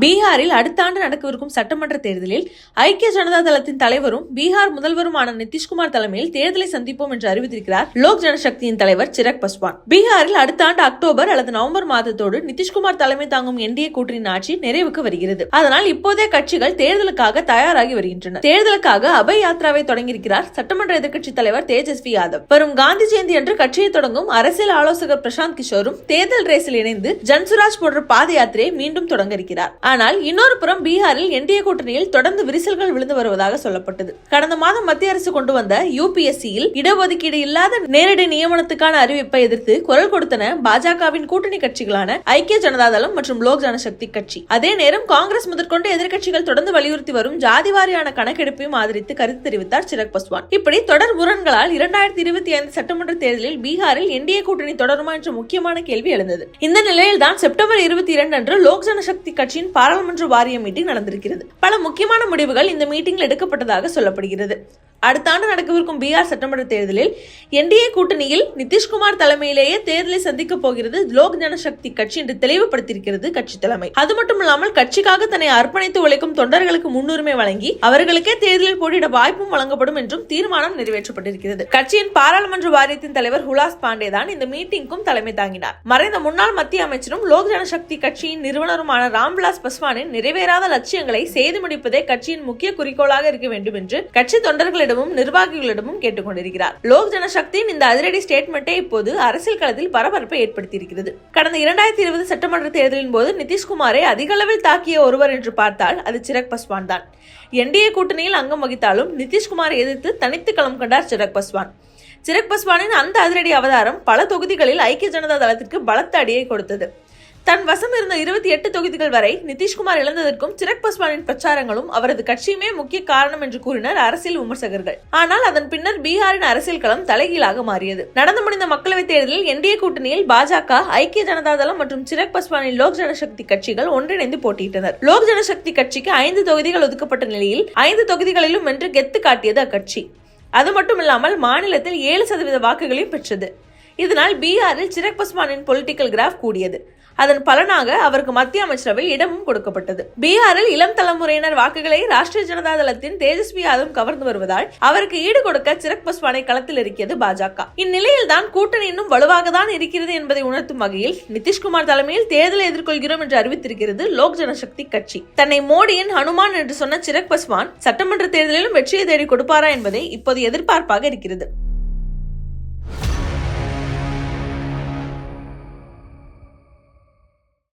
பீகாரில் அடுத்த ஆண்டு நடக்கவிருக்கும் சட்டமன்ற தேர்தலில் ஐக்கிய ஜனதா தளத்தின் தலைவரும் பீகார் முதல்வருமான நிதிஷ்குமார் தலைமையில் தேர்தலை சந்திப்போம் என்று அறிவித்திருக்கிறார் லோக் ஜனசக்தியின் தலைவர் சிராக் பாஸ்வான். பீகாரில் அடுத்த ஆண்டு அக்டோபர் அல்லது நவம்பர் மாதத்தோடு நிதிஷ்குமார் தலைமை தாங்கும் என்டிஏ கூட்டணியின் ஆட்சி நிறைவுக்கு வருகிறது. அதனால் இப்போதே கட்சிகள் தேர்தலுக்காக தயாராகி வருகின்றன. தேர்தலுக்காக அபய் யாத்ராவை தொடங்கியிருக்கிறார் சட்டமன்ற எதிர்க்கட்சி தலைவர் தேஜஸ்வி யாதவ். வரும் காந்தி ஜெயந்தி அன்று கட்சியை தொடங்கும் அரசியல் ஆலோசகர் பிரசாந்த் கிஷோரும் தேர்தல் ரேஸில் இணைந்து ஜன்சுராஜ் போன்ற பாத யாத்திரையை மீண்டும் தொடங்க இருக்கிறார். ஆனால் இன்னொரு புறம் பீகாரில் என்டிஏ கூட்டணியில் தொடர்ந்து விரிசல்கள் விழுந்து வருவதாக சொல்லப்பட்டது. கடந்த மாதம் மத்திய அரசு கொண்டு வந்த யுபிஎஸ்சியில் இடஒதுக்கீடு இல்லாத நேரடி நியமனத்துக்கான அறிவிப்பை எதிர்த்து குரல் கொடுத்தன பாஜகவின் கூட்டணி கட்சிகளான ஐக்கிய ஜனதா தளம் மற்றும் லோக் ஜனசக்தி கட்சி. அதே நேரம் காங்கிரஸ் முதற்கொண்டு எதிர்க்கட்சிகள் தொடர்ந்து வலியுறுத்தி வரும் ஜாதிவாரியான கணக்கெடுப்பையும் ஆதரித்து கருத்து தெரிவித்தார் சிராக் பாஸ்வான். இப்படி தொடர் முரண்களால் 2025 சட்டமன்ற தேர்தலில் பீகாரில் என்டிஏ கூட்டணி தொடருமா என்ற முக்கியமான கேள்வி எழுந்தது. இந்த நிலையில் தான் செப்டம்பர் 22 அன்று லோக் ஜனசக்தி கட்சியின் பாராளுமன்ற வாரிய மீட்டிங் நடந்திருக்கிறது. பல முக்கியமான முடிவுகள் இந்த மீட்டிங்கில் எடுக்கப்பட்டதாக சொல்லப்படுகிறது. அடுத்த ஆண்டு நடக்கவிருக்கும் பீகார் சட்டமன்ற தேர்தலில் என்டிஏ கூட்டணியில் நிதிஷ்குமார் தலைமையிலேயே தேர்தலை சந்திக்க போகிறது லோக் ஜனசக்தி கட்சி என்று தெளிவுபடுத்தியிருக்கிறது கட்சி தலைமை. அது மட்டுமில்லாமல் கட்சிக்காக தன்னை அர்ப்பணித்து உழைக்கும் தொண்டர்களுக்கு முன்னுரிமை வழங்கி அவர்களுக்கே தேர்தலில் போட்டியிட வாய்ப்பும் வழங்கப்படும் என்றும் தீர்மானம் நிறைவேற்றப்பட்டிருக்கிறது. கட்சியின் பாராளுமன்ற வாரியத்தின் தலைவர் ஹுலாஸ் பாண்டே தான் இந்த மீட்டிங்கும் தலைமை தாங்கினார். மறைந்த முன்னாள் மத்திய அமைச்சரும் லோக் ஜனசக்தி கட்சியின் நிறுவனருமான ராம்விலாஸ் பாஸ்வானின் நிறைவேறாத லட்சியங்களை செய்து முடிப்பதே கட்சியின் முக்கிய குறிக்கோளாக இருக்க வேண்டும் என்று கட்சி தொண்டர்களிடம் நிர்வாகிகளிடமும் கேட்டுக் கொண்டிருக்கிறார். லோக் ஜனசக்தியின் இந்த அதிரடி ஸ்டேட்மெண்டே இப்போது அரசியல் களத்தில் பரபரப்பை ஏற்படுத்தியிருக்கிறது. கடந்த 2020 சட்டமன்ற தேர்தலின் போது நிதிஷ்குமாரை அதிக அளவில் தாக்கிய ஒருவர் என்று பார்த்தால் அது சிராக் பாஸ்வான் தான். என்டிஏ கூட்டணியில் அங்கம் வகித்தாலும் நிதிஷ்குமாரை எதிர்த்து தனித்து களம் கண்டார் சிராக் பாஸ்வான். சிராக் பாஸ்வானின் அந்த அதிரடி அவதாரம் பல தொகுதிகளில் ஐக்கிய ஜனதா தளத்திற்கு பலத்த அடியை கொடுத்தது. தன் வசம் இருந்த 28 தொகுதிகள் வரை நிதிஷ்குமார் இழந்ததற்கும் சிராக் பாஸ்வானின் பிரச்சாரங்களும் அவரது கட்சியுமே முக்கிய காரணம் என்று கூறினர் அரசியல் விமர்சகர்கள். ஆனால் அதன் பின்னர் பீகாரின் அரசியல் களம் தலைகீழாக மாறியது. நடந்து முடிந்த மக்களவைத் தேர்தலில் என்டிஏ கூட்டணியில் பாஜக, ஐக்கிய ஜனதா தளம் மற்றும் சிராக் பாஸ்வானின் லோக் ஜனசக்தி கட்சிகள் ஒன்றிணைந்து போட்டியிட்டனர். லோக் ஜனசக்தி கட்சிக்கு 5 தொகுதிகள் ஒதுக்கப்பட்ட நிலையில் 5 தொகுதிகளிலும் வென்று கெத்து காட்டியது அக்கட்சி. அது மட்டுமில்லாமல் மாநிலத்தில் 7% வாக்குகளையும் பெற்றது. இதனால் பீகாரில் சிராக் பாஸ்வானின் பொலிட்டிக்கல் கிராஃப் கூடியது. அதன் பலனாக அவருக்கு மத்திய அமைச்சரவை இடமும் கொடுக்கப்பட்டது. பீகாரில் இளம் தலைமுறையினர் வாக்குகளை ராஷ்டிரிய ஜனதா தளத்தின் தேஜஸ்வி யாதவ் கவர்ந்து வருவதால் அவருக்கு ஈடு கொடுக்க சிராக் பாஸ்வானை களத்தில் இருக்கிறது பாஜக. இந்நிலையில் தான் கூட்டணி இன்னும் வலுவாக தான் இருக்கிறது என்பதை உணர்த்தும் வகையில் நிதிஷ்குமார் தலைமையில் தேர்தலை எதிர்கொள்கிறோம் என்று அறிவித்திருக்கிறது லோக் ஜனசக்தி கட்சி. தன்னை மோடியின் ஹனுமான் என்று சொன்ன சிராக் பாஸ்வான் சட்டமன்ற தேர்தலிலும் வெற்றியை தேடி கொடுப்பாரா என்பதை இப்போது எதிர்பார்ப்பாக இருக்கிறது.